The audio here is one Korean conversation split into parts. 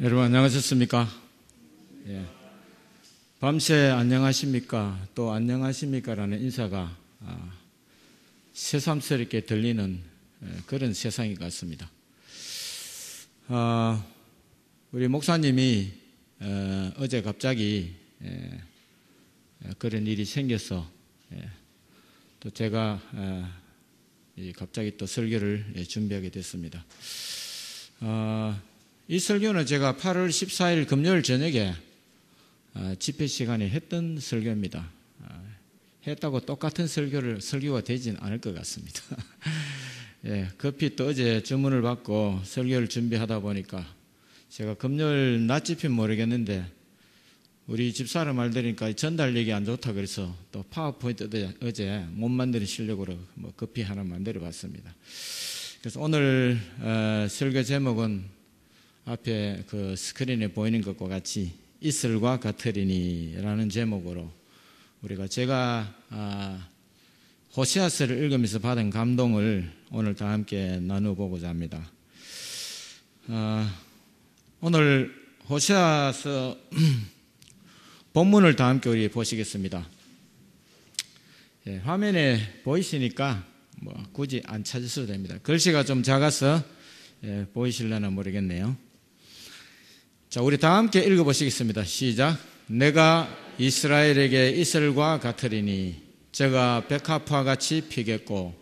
여러분 안녕하셨습니까? 예. 밤새 안녕하십니까? 또 안녕하십니까? 라는 인사가 새삼스럽게 들리는 그런 세상인 것 같습니다. 우리 목사님이 어제 갑자기 그런 일이 생겨서 또 제가 갑자기 또 설교를 준비하게 됐습니다. 이 설교는 제가 8월 14일 금요일 저녁에 집회 시간에 했던 설교입니다. 했다고 똑같은 설교가 되진 않을 것 같습니다. 예, 급히 또 어제 주문을 받고 설교를 준비하다 보니까 제가 금요일 낮 집회 모르겠는데 우리 집사람 말 들으니까 전달력이 안 좋다 그래서 또 파워포인트 어제 못 만드는 실력으로 급히 하나 만들어 봤습니다. 그래서 오늘 설교 제목은 앞에 그 스크린에 보이는 것과 같이 이슬과 같으리니라는 제목으로 제가 호세아서를 읽으면서 받은 감동을 오늘 다 함께 나눠보고자 합니다. 오늘 호세아서 본문을 다 함께 우리 보시겠습니다. 예, 화면에 보이시니까 굳이 안 찾으셔도 됩니다. 글씨가 좀 작아서 보이실려나 모르겠네요. 자, 우리 다 함께 읽어보시겠습니다. 시작. 내가 이스라엘에게 이슬과 같으리니 저가 백합화 같이 피겠고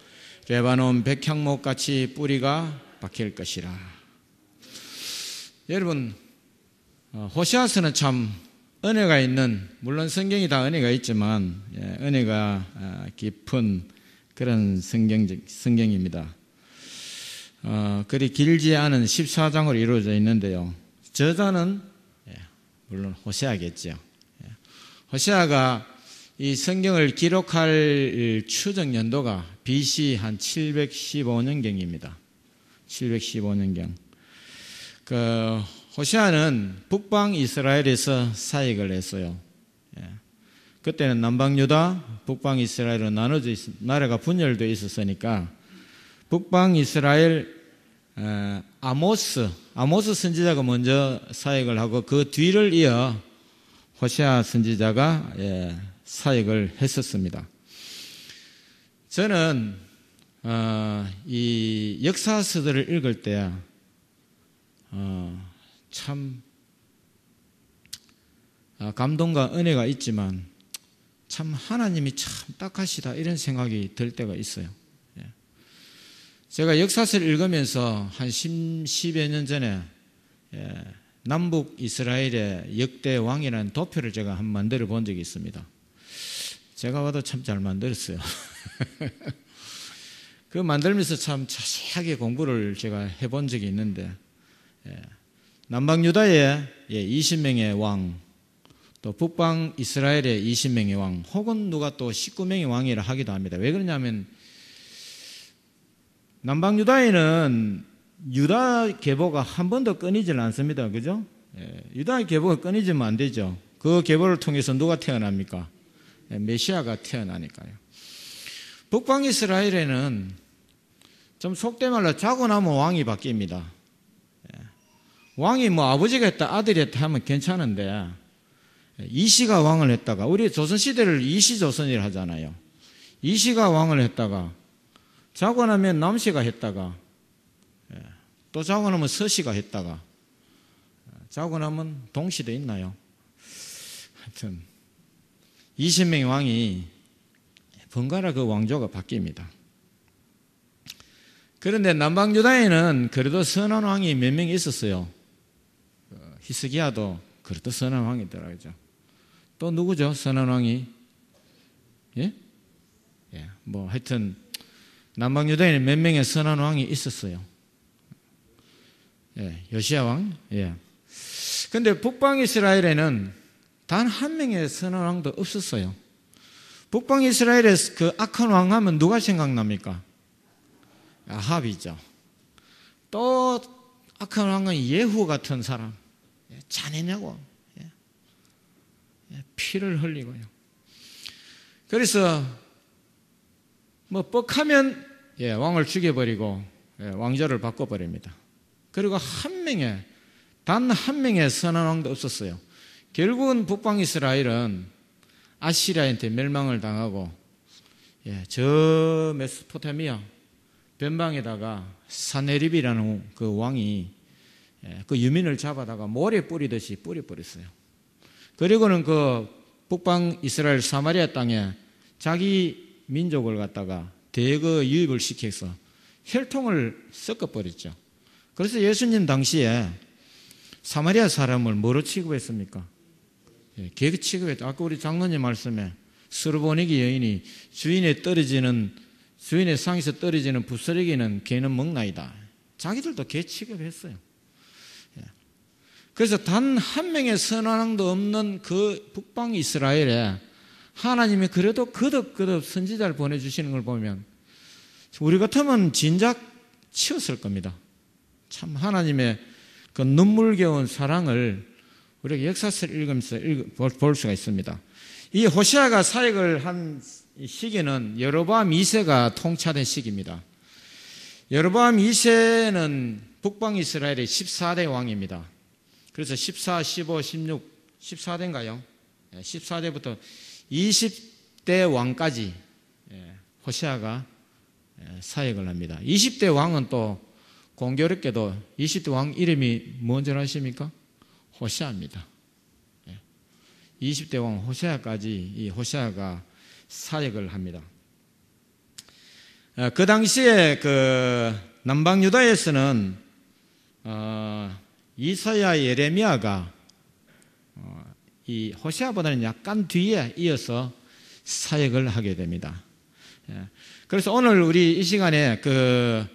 레바논 백향목 같이 뿌리가 박힐 것이라. 여러분, 호세아서는 참 은혜가 있는, 물론 성경이 다 은혜가 있지만 은혜가 깊은 그런 성경입니다. 글이 길지 않은 14장으로 이루어져 있는데요. 저자는 물론 호세아겠죠. 호세아가 이 성경을 기록할 추정 연도가 BC 한 715년경입니다. 715년경. 호세아는 북방 이스라엘에서 사역을 했어요. 그때는 남방 유다, 북방 이스라엘로 나눠져 나라가 분열되어 있었으니까 북방 이스라엘 아모스 선지자가 먼저 사역을 하고 그 뒤를 이어 호세아 선지자가 사역을 했었습니다. 저는 이 역사서들을 읽을 때 참 감동과 은혜가 있지만 참 하나님이 참 딱하시다 이런 생각이 들 때가 있어요. 제가 역사서를 읽으면서 한 10여 년 전에 남북 이스라엘의 역대 왕이라는 도표를 제가 한번 만들어 본 적이 있습니다. 제가 봐도 참 잘 만들었어요. 그 만들면서 참 자세하게 공부를 제가 해본 적이 있는데 남방 유다의 20명의 왕, 또 북방 이스라엘의 20명의 왕, 혹은 누가 또 19명의 왕이라 하기도 합니다. 왜 그러냐면 남방 유다에는 유다 계보가 한 번도 끊이질 않습니다. 그죠? 유다의 계보가 끊이지면 안 되죠. 그 계보를 통해서 누가 태어납니까? 메시아가 태어나니까요. 북방 이스라엘에는 좀 속된 말로 자고 나면 왕이 바뀝니다. 왕이 아버지가 했다 아들이 했다 하면 괜찮은데 이시가 왕을 했다가, 우리 조선시대를 이시조선이라 하잖아요. 이시가 왕을 했다가 자고 나면 남씨가 했다가 또 자고 나면 서씨가 했다가 자고 나면 동씨도 있나요? 하여튼 20명의 왕이 번갈아 그 왕조가 바뀝니다. 그런데 남방 유다에는 그래도 선한 왕이 몇 명 있었어요. 히스기야도 그래도 선한 왕이더라고요. 또 누구죠? 선한 왕이? 하여튼 남방 유다에는 몇 명의 선한 왕이 있었어요. 요시야 왕. 근데 북방 이스라엘에는 단 한 명의 선한 왕도 없었어요. 북방 이스라엘의 그 악한 왕 하면 누가 생각납니까? 아합이죠. 또 악한 왕은 예후 같은 사람. 잔인하고 피를 흘리고요. 그래서 뻑하면 왕을 죽여버리고 왕조를 바꿔버립니다. 그리고 한 명의 단 한 명의 선한 왕도 없었어요. 결국은 북방 이스라엘은 아시리아한테 멸망을 당하고 저 메소포타미아 변방에다가 사네립이라는 그 왕이 그 유민을 잡아다가 모래 뿌리듯이 뿌려버렸어요. 그리고는 그 북방 이스라엘 사마리아 땅에 자기 민족을 갖다가 대거 유입을 시켜서 혈통을 섞어버렸죠. 그래서 예수님 당시에 사마리아 사람을 뭐로 취급했습니까? 개 취급했죠. 아까 우리 장로님 말씀에 스르보니기 여인이 주인의 상에서 떨어지는 부스러기는 개는 먹나이다. 자기들도 개 취급했어요. 그래서 단 한 명의 선한 왕도 없는 그 북방 이스라엘에 하나님이 그래도 거듭 선지자를 보내주시는 걸 보면 우리 같으면 진작 치웠을 겁니다. 참 하나님의 그 눈물겨운 사랑을 우리가 역사서를 읽으면서 볼 수가 있습니다. 이 호시아가 사역을 한 시기는 여로보암 2세가 통치하던 시기입니다. 여로보암 2세는 북방 이스라엘의 14대 왕입니다. 그래서 14, 15, 16, 14대인가요? 14대부터 20대 왕까지 호시아가 사역을 합니다. 20대 왕은 또 공교롭게도 20대 왕 이름이 뭔지 아십니까? 호시아입니다. 20대 왕 호시아까지 이 호시아가 사역을 합니다. 그 당시에 그 남방 유다에서는 이사야, 예레미야가 이 호시아보다는 약간 뒤에 이어서 사역을 하게 됩니다. 그래서 오늘 우리 이 시간에 그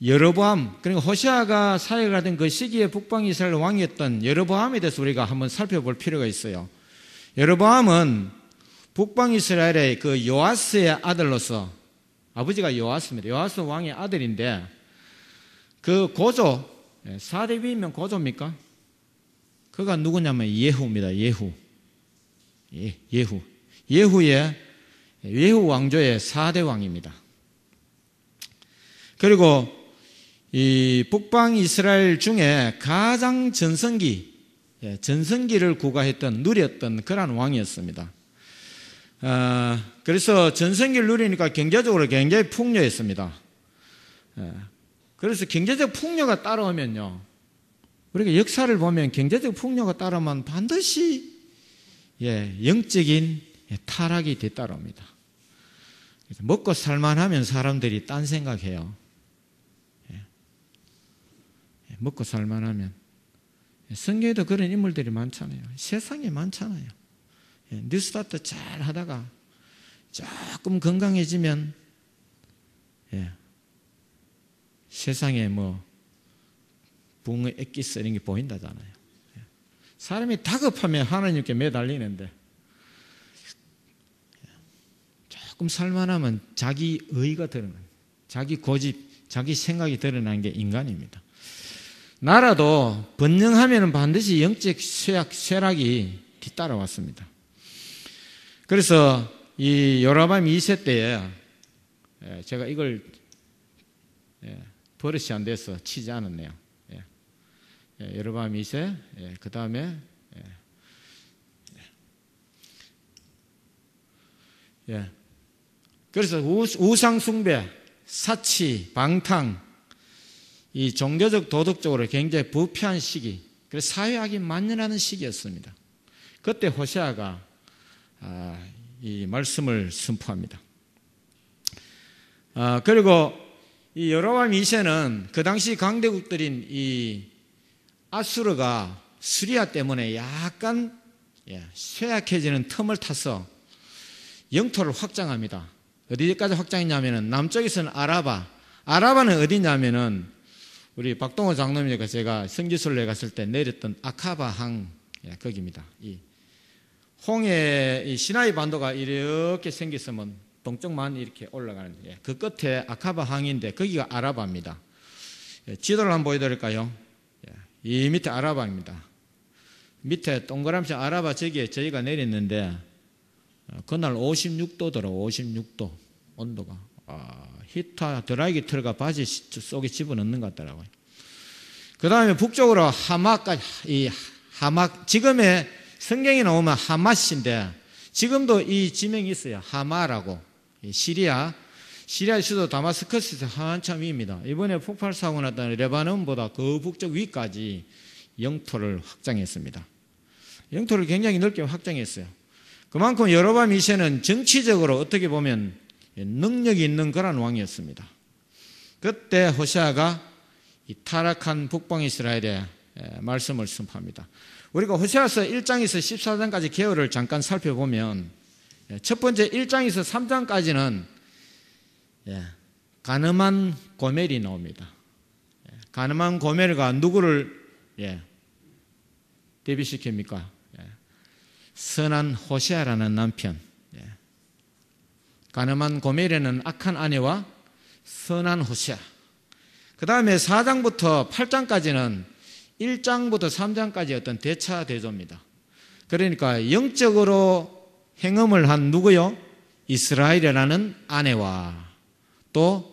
여로보암, 그러니까 호시아가 사역을 하던 그 시기에 북방 이스라엘 왕이었던 여로보암에 대해서 우리가 한번 살펴볼 필요가 있어요. 여로보암은 북방 이스라엘의 그 요아스의 아들로서, 아버지가 요아스입니다. 요아스 왕의 아들인데 그 고조, 4대 위면 고조입니까? 그가 누구냐면 예후입니다. 예후 왕조의 4대 왕입니다. 그리고 이 북방 이스라엘 중에 가장 전성기를 구가했던, 누렸던 그런 왕이었습니다. 그래서 전성기를 누리니까 경제적으로 굉장히 풍요했습니다. 그래서 경제적 풍요가 따라오면요, 우리가 역사를 보면 경제적 풍요가 따라오면 반드시 영적인 타락이 뒤따라옵니다. 먹고 살만하면 사람들이 딴 생각해요. 먹고 살만하면. 성경에도 그런 인물들이 많잖아요. 세상에 많잖아요. 뉴스타트 잘 하다가 조금 건강해지면 세상에 뭐 붕의 엑기스 이런 게 보인다잖아요. 사람이 다급하면 하나님께 매달리는데 조금 살만하면 자기 의가 드러나는, 자기 고집, 자기 생각이 드러나는 게 인간입니다. 나라도 번영하면 반드시 영적 쇠락이 뒤따라왔습니다. 그래서 이 여로보암 2세 때에 제가 이걸 버릇이 안 돼서 치지 않았네요. 여로보암 2세, 그 다음에 그래서 우상 숭배, 사치, 방탕, 이 종교적 도덕적으로 굉장히 부패한 시기, 그래서 사회악이 만연하는 시기였습니다. 그때 호시아가 이 말씀을 선포합니다. 그리고 이 여로보암 2세는 그 당시 강대국들인 이 아수르가 수리아 때문에 약간 쇠약해지는 틈을 타서 영토를 확장합니다. 어디까지 확장했냐면은 남쪽에서는 아라바는 어디냐면은 우리 박동호 장로님과 제가 성지순례 갔을 때 내렸던 아카바항, 거기입니다. 이 홍해, 이 시나이 반도가 이렇게 생겼으면 동쪽만 이렇게 올라가는, 그 끝에 아카바항인데 거기가 아라바입니다. 지도를 한번 보여드릴까요? 이 밑에 아라바입니다. 밑에 동그라미 아라바 저기에 저희가 내렸는데 그날 56도더라고. 56도 온도가. 히터 드라이기 틀어가 바지 속에 집어넣는 것 같더라고요. 그 다음에 북쪽으로 하마까지, 이 하마, 지금의 성경에 나오면 하맛인데, 지금도 이 지명이 있어요. 하마라고. 시리아 수도 다마스커스에서 한참 위입니다. 이번에 폭발 사고 났던 레바논보다 그 북쪽 위까지 영토를 확장했습니다. 영토를 굉장히 넓게 확장했어요. 그만큼 여로보암 2세는 정치적으로 어떻게 보면 능력이 있는 그런 왕이었습니다. 그때 호세아가 이 타락한 북방 이스라엘에 말씀을 선포합니다. 우리가 호세아서 1장에서 14장까지 개요를 잠깐 살펴보면 첫 번째 1장에서 3장까지는 가늠한 고멜이 나옵니다. 가늠한 고멜가 누구를 대비시킵니까? 선한 호세아라는 남편. 가늠한 고멜에는 악한 아내와 선한 호세아. 그 다음에 4장부터 8장까지는 1장부터 3장까지 어떤 대차 대조입니다. 그러니까 영적으로 행음을 한 누구요? 이스라엘이라는 아내와 또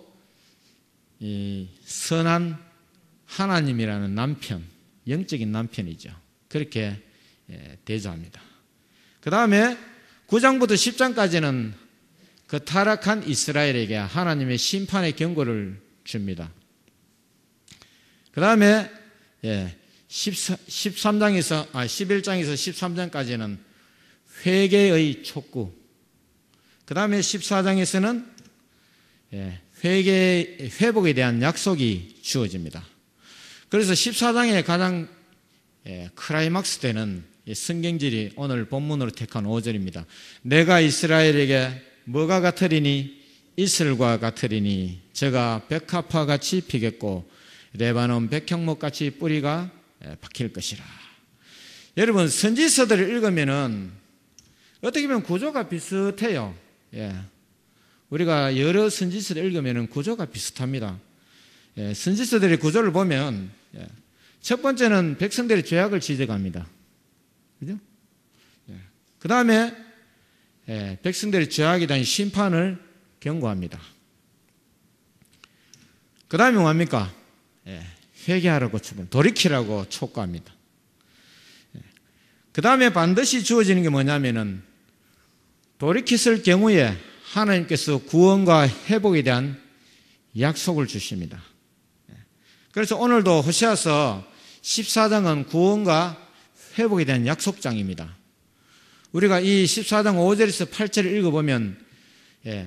이 선한 하나님이라는 남편, 영적인 남편이죠. 그렇게 대조합니다. 그 다음에 9장부터 10장까지는 그 타락한 이스라엘에게 하나님의 심판의 경고를 줍니다. 그 다음에 11장에서 13장까지는 회개의 촉구. 그 다음에 14장에서는 회복에 대한 약속이 주어집니다. 그래서 14장의 가장 클라이막스 때는 성경절이 오늘 본문으로 택한 5절입니다. 내가 이스라엘에게 뭐가 같으리니 이슬과 같으리니 저가 백합화 같이 피겠고 레바논 백향목 같이 뿌리가 박힐 것이라. 여러분 선지서들을 읽으면은 어떻게 보면 구조가 비슷해요. 우리가 여러 선지서를 읽으면은 구조가 비슷합니다. 선지서들의 구조를 보면 첫 번째는 백성들의 죄악을 지적합니다. 그죠? 그 다음에 백성들의 죄악에 대한 심판을 경고합니다. 그 다음에 뭡니까? 회개하라고 돌이키라고 촉구합니다. 그 다음에 반드시 주어지는 게 뭐냐면은 돌이켰을 경우에 하나님께서 구원과 회복에 대한 약속을 주십니다. 그래서 오늘도 호세아서 14장은 구원과 회복에 대한 약속장입니다. 우리가 이 14장 5절에서 8절을 읽어보면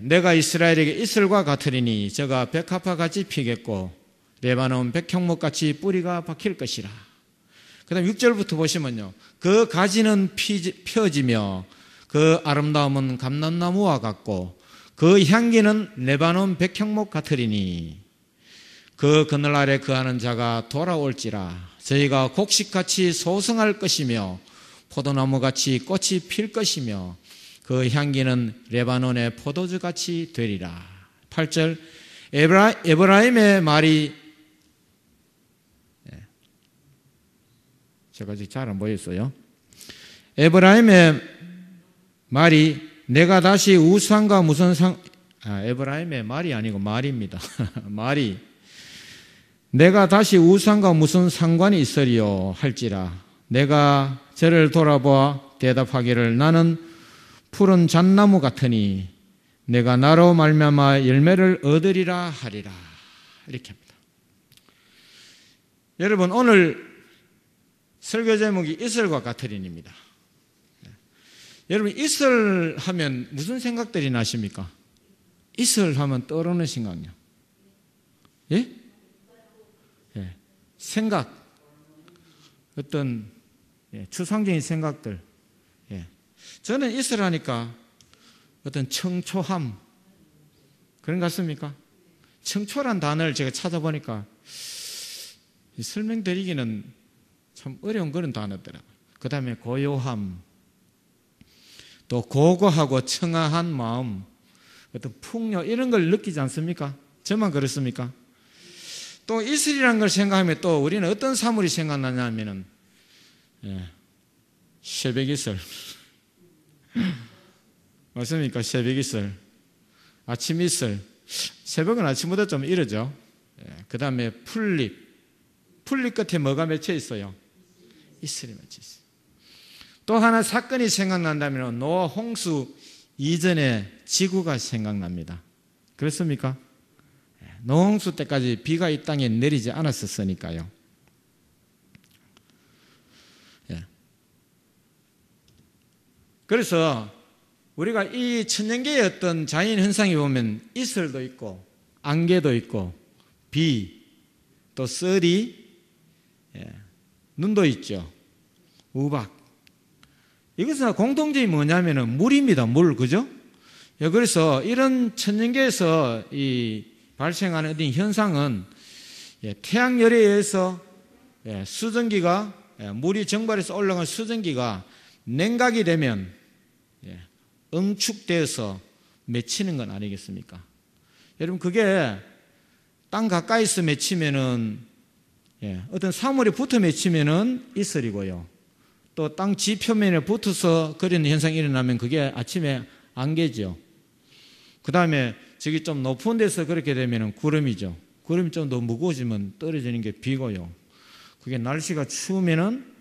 내가 이스라엘에게 이슬과 같으리니 저가 백합화 같이 피겠고 레바논 백향목 같이 뿌리가 박힐 것이라. 그 다음 6절부터 보시면요. 그 가지는 펴지며 그 아름다움은 감람나무와 같고 그 향기는 레바논 백향목 같으리니 그 그늘 아래 거하는 자가 돌아올지라. 저희가 곡식같이 소성할 것이며 포도나무같이 꽃이 필 것이며 그 향기는 레바논의 포도주같이 되리라. 8절 에브라임의 말이 제가 아직 잘 안 보였어요. 에브라임의 말이 내가 다시 우상과 무슨 에브라임의 말이 아니고 말입니다. 말이 내가 다시 우상과 무슨 상관이 있으리요 할지라. 내가 저를 돌아보아 대답하기를 나는 푸른 잣나무 같으니 내가 나로 말미암아 열매를 얻으리라 하리라. 이렇게 합니다. 여러분 오늘 설교 제목이 이슬과 같으리니입니다. 여러분 이슬 하면 무슨 생각들이 나십니까? 이슬 하면 떠오르는 생각요. 예? 생각, 어떤 추상적인 생각들. 저는 이슬 하니까 어떤 청초함 그런 것 같습니까? 청초란 단어를 제가 찾아보니까 설명드리기는 참 어려운 그런 단어더라고요. 그 다음에 고요함, 또 고고하고 청아한 마음, 어떤 풍요 이런 걸 느끼지 않습니까? 저만 그렇습니까? 또 이슬이라는 걸 생각하면 또 우리는 어떤 사물이 생각나냐 하면은 새벽 이슬 맞습니까? 새벽 이슬, 아침 이슬. 새벽은 아침보다 좀 이르죠. 그 다음에 풀잎 풀잎 끝에 뭐가 맺혀 있어요? 이슬이 맺혀 있어요. 또 하나 사건이 생각난다면 노아 홍수 이전의 지구가 생각납니다. 그렇습니까? 노아 홍수 때까지 비가 이 땅에 내리지 않았었으니까요. 그래서 우리가 이 천년계의 어떤 자연 현상이 보면 이슬도 있고 안개도 있고 비, 또 썰이, 눈도 있죠. 우박. 이것은 공통점이 뭐냐면은 물입니다. 물, 그죠? 그래서 이런 천년계에서 이 발생하는 어떤 현상은 태양열에 의해서 수증기가 물이 정발해서 올라간 수증기가 냉각이 되면 응축되어서 맺히는 건 아니겠습니까? 여러분 그게 땅 가까이서 맺히면은 어떤 사물에 붙어 맺히면은 이슬이고요. 또 땅 지표면에 붙어서 그런 현상이 일어나면 그게 아침에 안개죠. 그 다음에 저기 좀 높은 데서 그렇게 되면은 구름이죠. 구름이 좀 더 무거워지면 떨어지는 게 비고요. 그게 날씨가 추우면은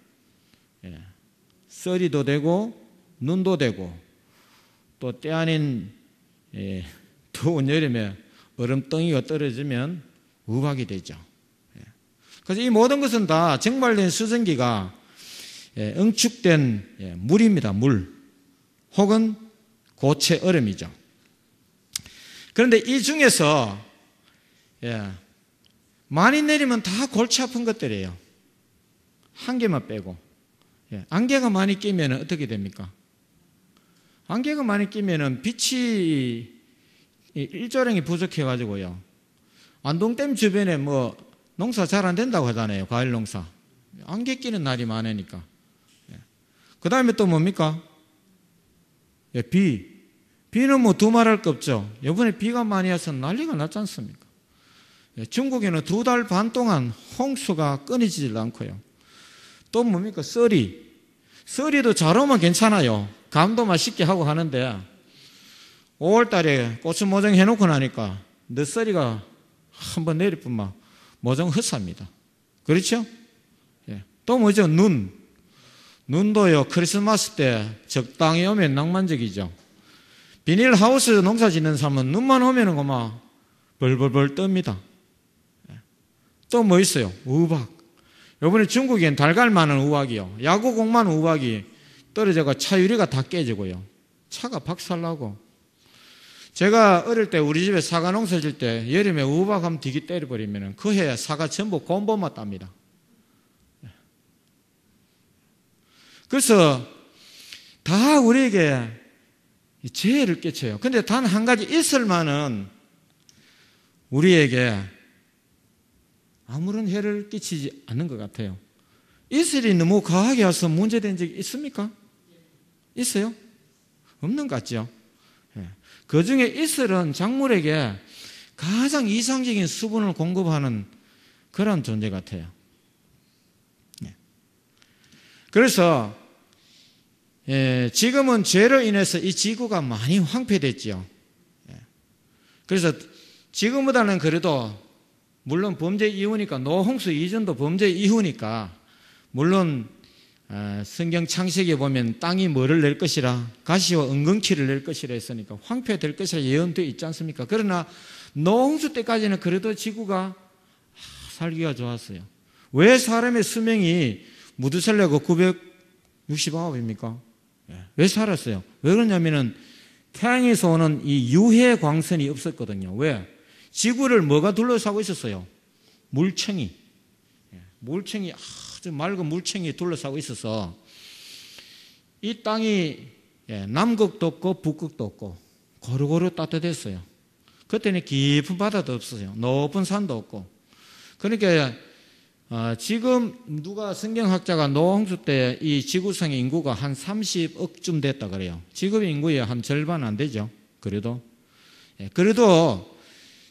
썰이도 되고 눈도 되고 또 때 아닌 더운 여름에 얼음덩이가 떨어지면 우박이 되죠. 그래서 이 모든 것은 다 정발된 수증기가 응축된 물입니다. 물 혹은 고체 얼음이죠. 그런데 이 중에서 많이 내리면 다 골치 아픈 것들이에요. 한 개만 빼고. 안개가 많이 끼면 어떻게 됩니까? 안개가 많이 끼면 빛이 일조량이 부족해가지고요. 안동댐 주변에 뭐 농사 잘 안 된다고 하잖아요. 과일 농사. 안개 끼는 날이 많으니까. 그 다음에 또 뭡니까? 비. 비는 뭐 두말할 거 없죠. 이번에 비가 많이 와서 난리가 났지 않습니까? 중국에는 2달 반 동안 홍수가 끊이질 않고요. 또 뭡니까? 썰이. 썰이도 잘 오면 괜찮아요. 감도 맛있게 하고 하는데 5월 달에 고추 모종 해놓고 나니까 늦서리가 한번 내릴 뿐만 모종 헛삽니다. 그렇죠? 또 뭐죠? 눈. 눈도요, 크리스마스 때 적당히 오면 낭만적이죠. 비닐하우스 농사 짓는 사람은 눈만 오면은 그만 벌벌벌 떱니다. 또 뭐 있어요? 우박. 요번에 중국엔 달걀 많은 우박이요. 야구공 많은 우박이 떨어져가 차 유리가 다 깨지고요. 차가 박살나고. 제가 어릴 때 우리 집에 사과 농사 질 때 여름에 우박 한번 디기 때려버리면 그 해에 사과 전부 곰보만 땁니다. 그래서 다 우리에게 재해를 끼쳐요. 근데 단 한 가지 있을만은 우리에게 아무런 해를 끼치지 않는 것 같아요. 이슬이 너무 과하게 와서 문제된 적이 있습니까? 있어요? 없는 것 같죠? 그 중에 이슬은 작물에게 가장 이상적인 수분을 공급하는 그런 존재 같아요. 그래서 지금은 죄로 인해서 이 지구가 많이 황폐됐죠. 그래서 지금보다는 그래도 물론 범죄 이후니까 노홍수 이전도 범죄 이후니까 물론 성경 창세기에 보면 땅이 뭐를 낼 것이라 가시와 은근키를 낼 것이라 했으니까 황폐될 것이라 예언되어 있지 않습니까? 그러나 노홍수 때까지는 그래도 지구가 살기가 좋았어요. 왜 사람의 수명이 무두셀라가 969입니까? 왜 살았어요? 왜 그러냐면은 태양에서 오는 이 유해 광선이 없었거든요. 왜? 지구를 뭐가 둘러싸고 있었어요? 물청이. 물청이 아주 맑은 물청이 둘러싸고 있어서 이 땅이 남극도 없고 북극도 없고 고루고루 따뜻했어요. 그때는 깊은 바다도 없었어요. 높은 산도 없고. 그러니까 지금 누가 성경학자가 노홍수 때 이 지구상의 인구가 한 30억쯤 됐다 그래요. 지금의 인구의 한 절반 안 되죠. 그래도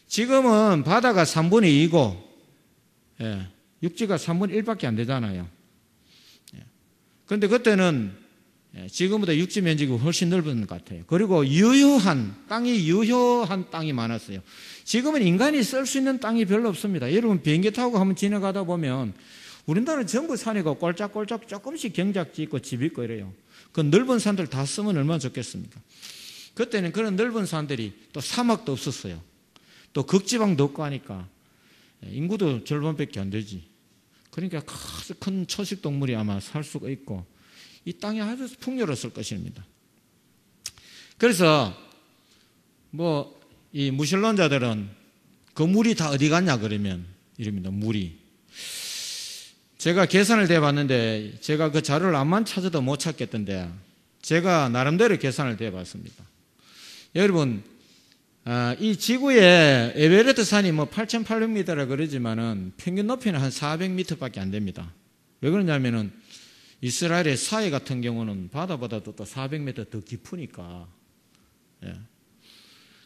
지금은 바다가 3분의 2고 육지가 3분의 1밖에 안 되잖아요. 그런데 그때는 지금보다 육지 면적이 훨씬 넓은 것 같아요. 그리고 땅이 유효한 땅이 많았어요. 지금은 인간이 쓸 수 있는 땅이 별로 없습니다. 여러분 비행기 타고 한번 지나가다 보면 우리나라는 전부 산이고 꼴짝꼴짝 조금씩 경작지 있고 집 있고 이래요. 그 넓은 산들 다 쓰면 얼마나 좋겠습니까? 그때는 그런 넓은 산들이 또 사막도 없었어요. 또 극지방도 없고 하니까 인구도 절반밖에 안 되지. 그러니까 큰 초식동물이 아마 살 수가 있고 이 땅이 아주 풍요로웠을 것입니다. 그래서 이 무신론자들은 그 물이 다 어디 갔냐 그러면 이럽니다. 물이. 제가 계산을 대봤는데 제가 그 자료를 암만 찾아도 못 찾겠던데 제가 나름대로 계산을 대봤습니다. 여러분 이 지구의 에베레스트 산이 8,800m라 그러지만은 평균 높이는 한 400m밖에 안 됩니다. 왜 그러냐면은 이스라엘의 사해 같은 경우는 바다보다도 또 400m 더 깊으니까.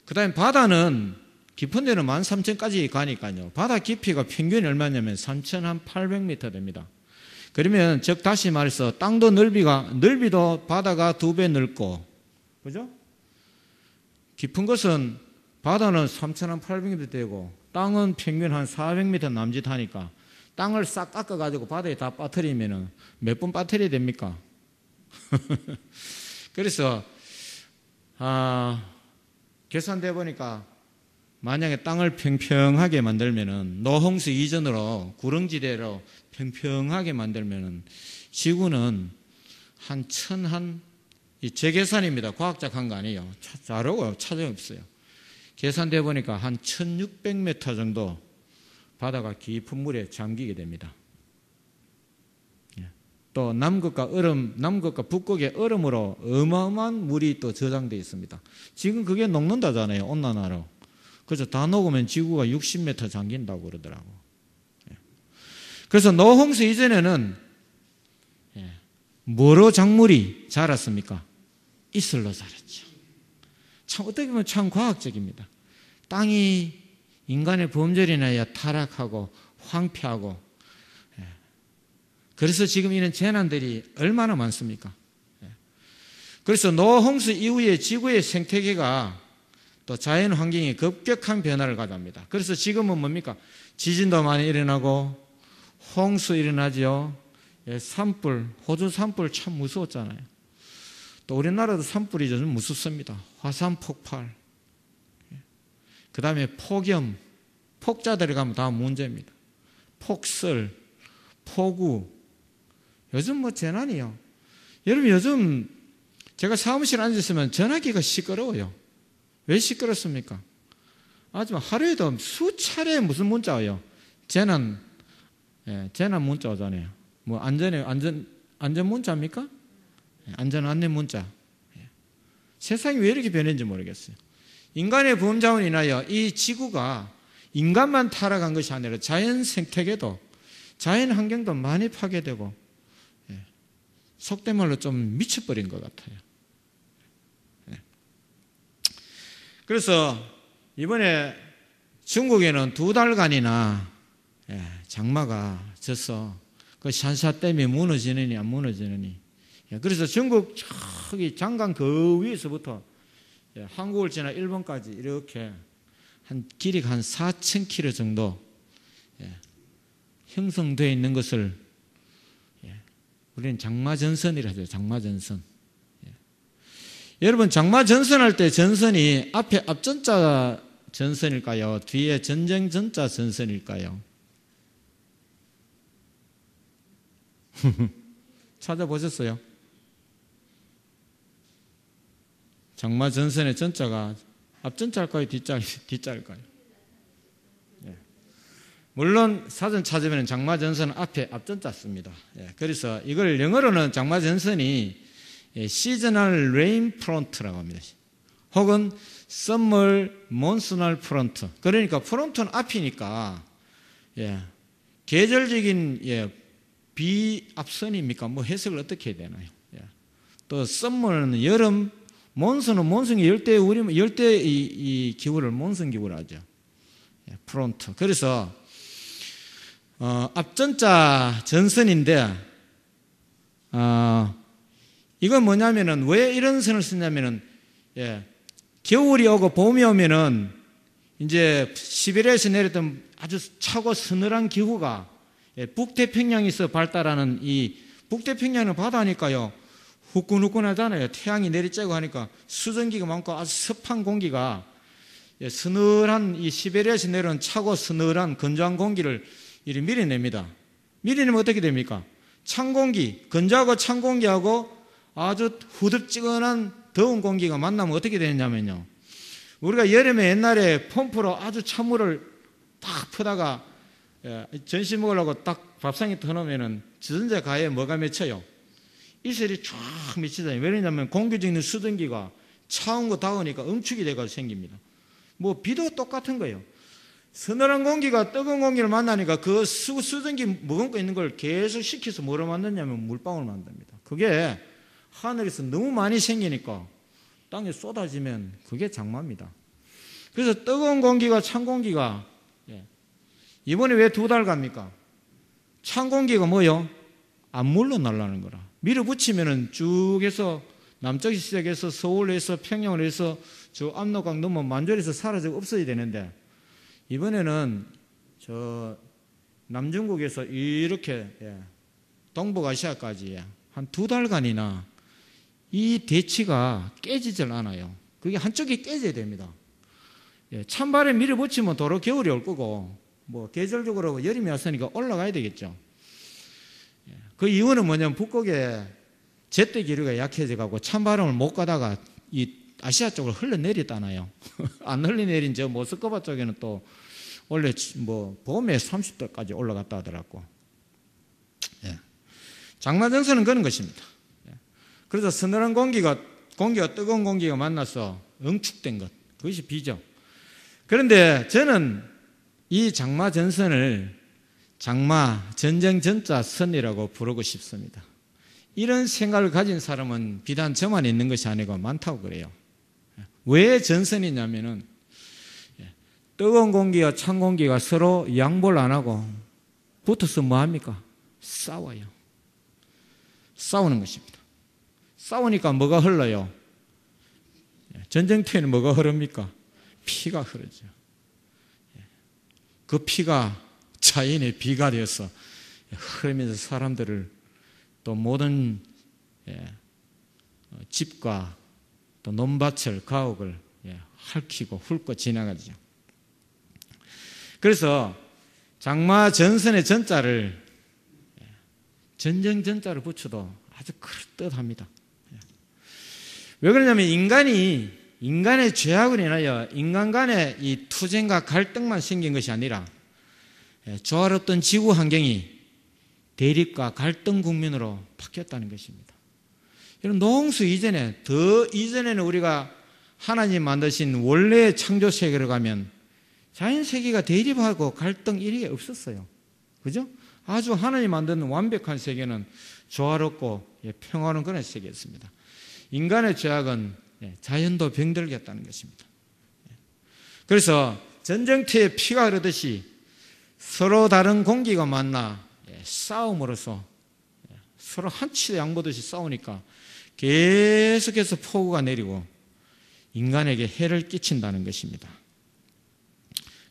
그 다음에 바다는 깊은 데는 13,000까지 가니까요. 바다 깊이가 평균 얼마냐면 3,800m 됩니다. 그러면 즉 다시 말해서 땅도 넓이도 바다가 2배 넓고, 그죠? 깊은 것은 바다는 3,800m 되고 땅은 평균 한 400m 남짓하니까 땅을 싹 깎아가지고 바다에 다 빠뜨리면은 몇 번 빠뜨려야 됩니까? 그래서, 계산돼 보니까 만약에 땅을 평평하게 만들면은 노홍수 이전으로 구릉지대로 평평하게 만들면은 지구는 제 계산입니다. 과학적 한 거 아니에요. 자료가 찾아 없어요. 계산돼 보니까 한 1,600m 정도 바다가 깊은 물에 잠기게 됩니다. 또 남극과 북극의 얼음으로 어마어마한 물이 또 저장되어 있습니다. 지금 그게 녹는다잖아요. 온난화로. 그래서 다 녹으면 지구가 60m 잠긴다고 그러더라고. 그래서 노홍수 이전에는 뭐로 작물이 자랐습니까? 이슬로 자랐죠. 참 어떻게 보면 참 과학적입니다. 땅이 인간의 범죄로 인하여 타락하고 황폐하고, 그래서 지금 이런 재난들이 얼마나 많습니까? 그래서 노홍수 이후에 지구의 생태계가 또 자연 환경이 급격한 변화를 가져옵니다. 그래서 지금은 뭡니까? 지진도 많이 일어나고 홍수 일어나죠. 산불, 호주 산불 참 무서웠잖아요. 또 우리나라도 산불이 좀 무섭습니다. 화산 폭발, 그 다음에 폭염, 폭자들이 가면 다 문제입니다. 폭설, 폭우, 요즘 재난이요. 여러분 요즘 제가 사무실에 앉았으면 전화기가 시끄러워요. 왜 시끄럽습니까? 하지만 하루에도 수차례 무슨 문자 와요. 재난 문자 오잖아요. 안전 문자입니까? 안전 안내 문자. 세상이 왜 이렇게 변했는지 모르겠어요. 인간의 범죄로 인하여 이 지구가 인간만 타락한 것이 아니라 자연 생태계도, 자연 환경도 많이 파괴되고, 속된 말로 좀 미쳐버린 것 같아요. 그래서 이번에 중국에는 2달간이나 장마가 져서 그 샨샤댐이 무너지느니 안 무너지느니. 그래서 중국 저기 장강 그 위에서부터 한국을 지나 일본까지 이렇게 길이가 한 4,000km 정도 형성되어 있는 것을 우리는 장마전선이라 하죠. 장마전선. 여러분 장마전선할 때 전선이 앞에 앞전자 전선일까요? 뒤에 전쟁 전자 전선일까요? 찾아보셨어요? 장마전선의 전자가 앞전자일까요? 뒷자일까요? 물론 사전 찾으면 장마전선은 앞에 앞전자 씁니다. 그래서 이걸 영어로는 장마전선이 시저널 레인 프론트라고 합니다. 혹은 썸머 몬수널 프론트. 그러니까 프론트는 앞이니까 계절적인 비앞선입니까? 해석을 어떻게 해야 되나요? 또 썸머는 여름, 몬순은 몬순이 열대 이 기후를 몬순 기후를 하죠. 프론트. 그래서 앞전자 전선인데 이건 뭐냐면은 왜 이런 선을 쓰냐면은 겨울이 오고 봄이 오면은 이제 시베리아에서 내렸던 아주 차고 서늘한 기후가 북태평양에서 발달하는 이 북태평양은 바다니까요. 후끈후끈하잖아요. 태양이 내리쬐고 하니까 수증기가 많고 아주 습한 공기가 서늘한 이 시베리아에서 내려온 차고 서늘한 건조한 공기를 이리 밀어냅니다. 밀어내면 어떻게 됩니까? 찬 공기, 건조하고 찬 공기하고 아주 후덥지근한 더운 공기가 만나면 어떻게 되냐면요. 우리가 여름에 옛날에 펌프로 아주 찬물을 딱 퍼다가 전시 먹으려고 딱 밥상에 터놓으면은 주전자 가에 뭐가 맺혀요? 이슬이 쫙 미치잖아요. 왜냐하면 공기 중에 있는 수증기가 차온 거 닿으니까 응축이 돼서 생깁니다. 뭐 비도 똑같은 거예요. 서늘한 공기가 뜨거운 공기를 만나니까 그 수증기 머금고 있는 걸 계속 식혀서 뭐로 만드냐면 물방울 만듭니다. 그게 하늘에서 너무 많이 생기니까 땅에 쏟아지면 그게 장마입니다. 그래서 뜨거운 공기가 찬 공기가 이번에 왜 2달 갑니까? 찬 공기가 뭐요? 안 물러날라는 거라. 밀어붙이면은 쭉 해서 남쪽에 시작해서 서울에서 평양을 해서 저 압록강 넘어 만주에서 사라지고 없어야 되는데 이번에는 저 남중국에서 이렇게 동북아시아까지 한 2달간이나 이 대치가 깨지질 않아요. 그게 한쪽이 깨져야 됩니다. 찬바람에 밀어붙이면 도로 겨울이 올 거고 뭐 계절적으로 여름이 왔으니까 올라가야 되겠죠. 그 이유는 뭐냐면 북극에 제때 기류가 약해져 가고 찬바람을 못 가다가 이 아시아 쪽으로 흘러내렸다나요. 안 흘러내린 저 모스크바 쪽에는 또 원래 뭐 봄에 30도까지 올라갔다 하더라고. 장마전선은 그런 것입니다. 그래서 서늘한 공기가 뜨거운 공기가 만나서 응축된 것, 그것이 비죠. 그런데 저는 이 장마전선을 장마, 전쟁 전자 선이라고 부르고 싶습니다. 이런 생각을 가진 사람은 비단 저만 있는 것이 아니고 많다고 그래요. 왜 전선이냐면은 뜨거운 공기와 찬 공기가 서로 양보를 안 하고 붙어서 뭐 합니까? 싸워요. 싸우는 것입니다. 싸우니까 뭐가 흘러요? 전쟁터에는 뭐가 흐릅니까? 피가 흐르죠. 그 피가 자연의 비가 되어서 흐르면서 사람들을 또 모든 집과 또 논밭을 가옥을 핥히고 훑고 지나가죠. 그래서 장마 전선의 전자를 전쟁 전자를 붙여도 아주 그럴듯합니다. 왜 그러냐면 인간의 죄악으로 인하여 인간 간의 이 투쟁과 갈등만 생긴 것이 아니라 조화롭던 지구 환경이 대립과 갈등 국면으로 바뀌었다는 것입니다. 이런 농수 이전에는 우리가 하나님 만드신 원래의 창조 세계로 가면 자연 세계가 대립하고 갈등 이런 게 없었어요. 그죠? 아주 하나님 만든 완벽한 세계는 조화롭고 평화로운 그런 세계였습니다. 인간의 죄악은 자연도 병들게 했다는 것입니다. 그래서 전쟁터에 피가 흐르듯이 서로 다른 공기가 만나 싸움으로써 서로 한치도 양보듯이 싸우니까 계속해서 폭우가 내리고 인간에게 해를 끼친다는 것입니다.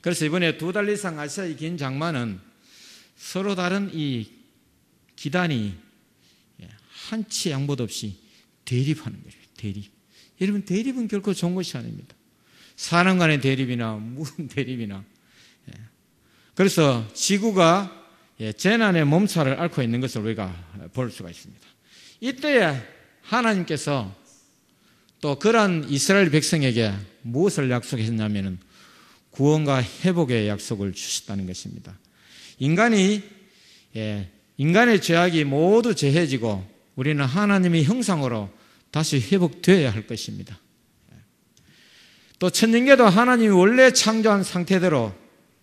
그래서 이번에 2달 이상 아시아의 긴 장마는 서로 다른 이 기단이 한치 양보도 없이 대립하는 거예요. 대립. 여러분, 대립은 결코 좋은 것이 아닙니다. 사람 간의 대립이나 무슨 대립이나. 그래서 지구가 재난의 몸살을 앓고 있는 것을 우리가 볼 수가 있습니다. 이때에 하나님께서 또 그러한 이스라엘 백성에게 무엇을 약속했냐면 구원과 회복의 약속을 주셨다는 것입니다. 인간의 죄악이 모두 제해지고 우리는 하나님의 형상으로 다시 회복되어야 할 것입니다. 또 천년계도 하나님이 원래 창조한 상태대로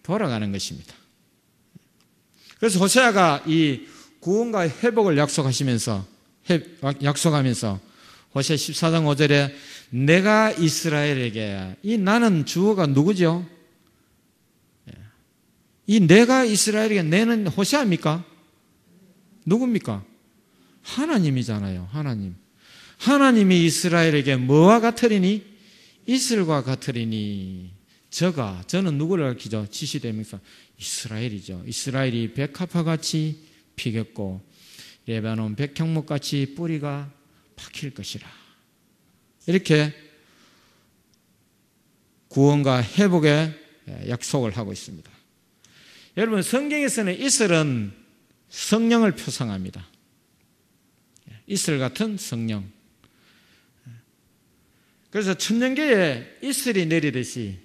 돌아가는 것입니다. 그래서 호세아가 이 구원과 회복을 약속하면서 호세 14장 5절에 내가 이스라엘에게, 이 나는 주어가 누구죠? 이 내가 이스라엘에게, 내는 호세아입니까? 누굽니까? 하나님이잖아요. 하나님. 하나님이 이스라엘에게 뭐와 같으리니? 이슬과 같으리니. 저는 누구를 가리키죠? 지시대명사 이스라엘이죠. 이스라엘이 백합화같이 피겠고 레바논 백향목같이 뿌리가 박힐 것이라. 이렇게 구원과 회복의 약속을 하고 있습니다. 여러분, 성경에서는 이슬은 성령을 표상합니다. 이슬 같은 성령. 그래서 천년계에 이슬이 내리듯이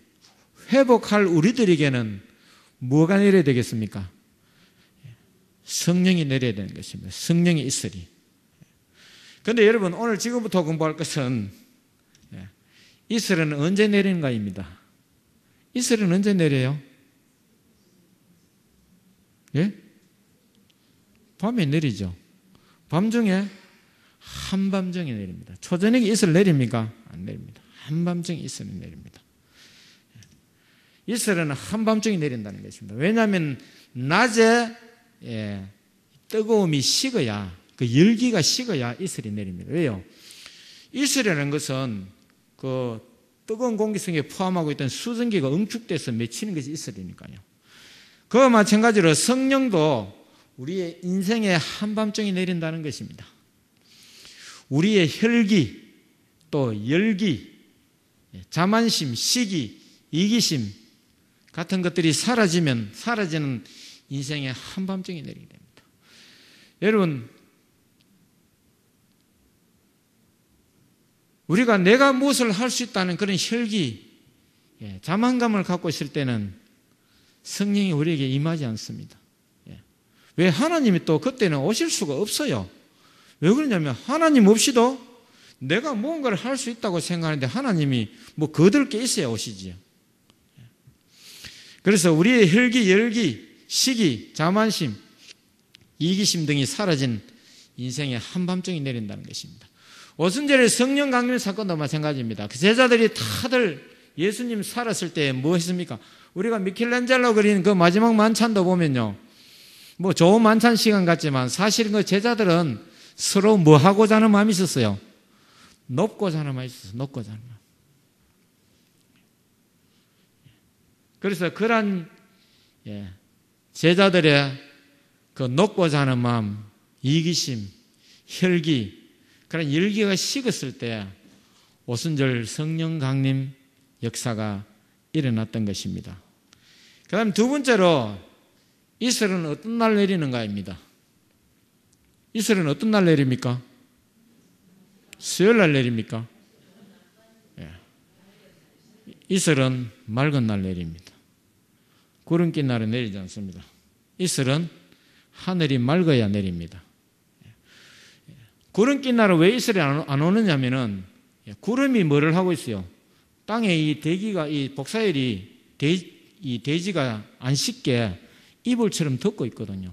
회복할 우리들에게는 뭐가 내려야 되겠습니까? 성령이 내려야 되는 것입니다. 성령의 이슬이. 그런데 여러분, 오늘 지금부터 공부할 것은 이슬은 언제 내리는가입니다. 이슬은 언제 내려요? 예? 밤에 내리죠. 밤중에 한밤중에 내립니다. 초저녁에 이슬 내립니까? 안 내립니다. 한밤중에 이슬이 내립니다. 이슬은 한밤중에 내린다는 것입니다. 왜냐하면 낮에 뜨거움이 식어야, 그 열기가 식어야 이슬이 내립니다. 왜요? 이슬이라는 것은 그 뜨거운 공기 속에 포함하고 있던 수증기가 응축돼서 맺히는 것이 이슬이니까요. 그와 마찬가지로 성령도 우리의 인생에 한밤중에 내린다는 것입니다. 우리의 혈기, 또 열기, 자만심, 시기, 이기심 같은 것들이 사라지는 인생의 한밤중에 내리게 됩니다. 여러분, 우리가 내가 무엇을 할 수 있다는 그런 혈기, 자만감을 갖고 있을 때는 성령이 우리에게 임하지 않습니다. 왜? 하나님이 또 그때는 오실 수가 없어요. 왜 그러냐면 하나님 없이도 내가 무언가를 할 수 있다고 생각하는데 하나님이 뭐 거들 게 있어야 오시지요. 그래서 우리의 혈기, 열기, 시기, 자만심, 이기심 등이 사라진 인생의 한밤중이 내린다는 것입니다. 오순절의 성령 강림 사건도 마찬가지입니다. 그 제자들이 다들 예수님 살았을 때 뭐 했습니까? 우리가 미켈란젤로 그린 그 마지막 만찬도 보면요, 뭐 좋은 만찬 시간 같지만 사실은 그 제자들은 서로 뭐 하고자 하는 마음이 있었어요? 높고자 하는 마음이 있었어요. 높고자 하는 마음. 그래서 그런 제자들의 그 높고자 하는 마음, 이기심, 혈기, 그런 열기가 식었을 때 오순절 성령 강림 역사가 일어났던 것입니다. 그 다음 두 번째로 이슬은 어떤 날 내리는가입니다. 이슬은 어떤 날 내립니까? 수요일 날 내립니까? 이슬은 맑은 날 내립니다. 구름 낀 날은 내리지 않습니다. 이슬은 하늘이 맑아야 내립니다. 구름 낀 날은 왜 이슬이 안 오느냐면은 구름이 뭐를 하고 있어요? 땅에 이 대기가, 이 복사열이 이 대지가 안 식게 이불처럼 덮고 있거든요.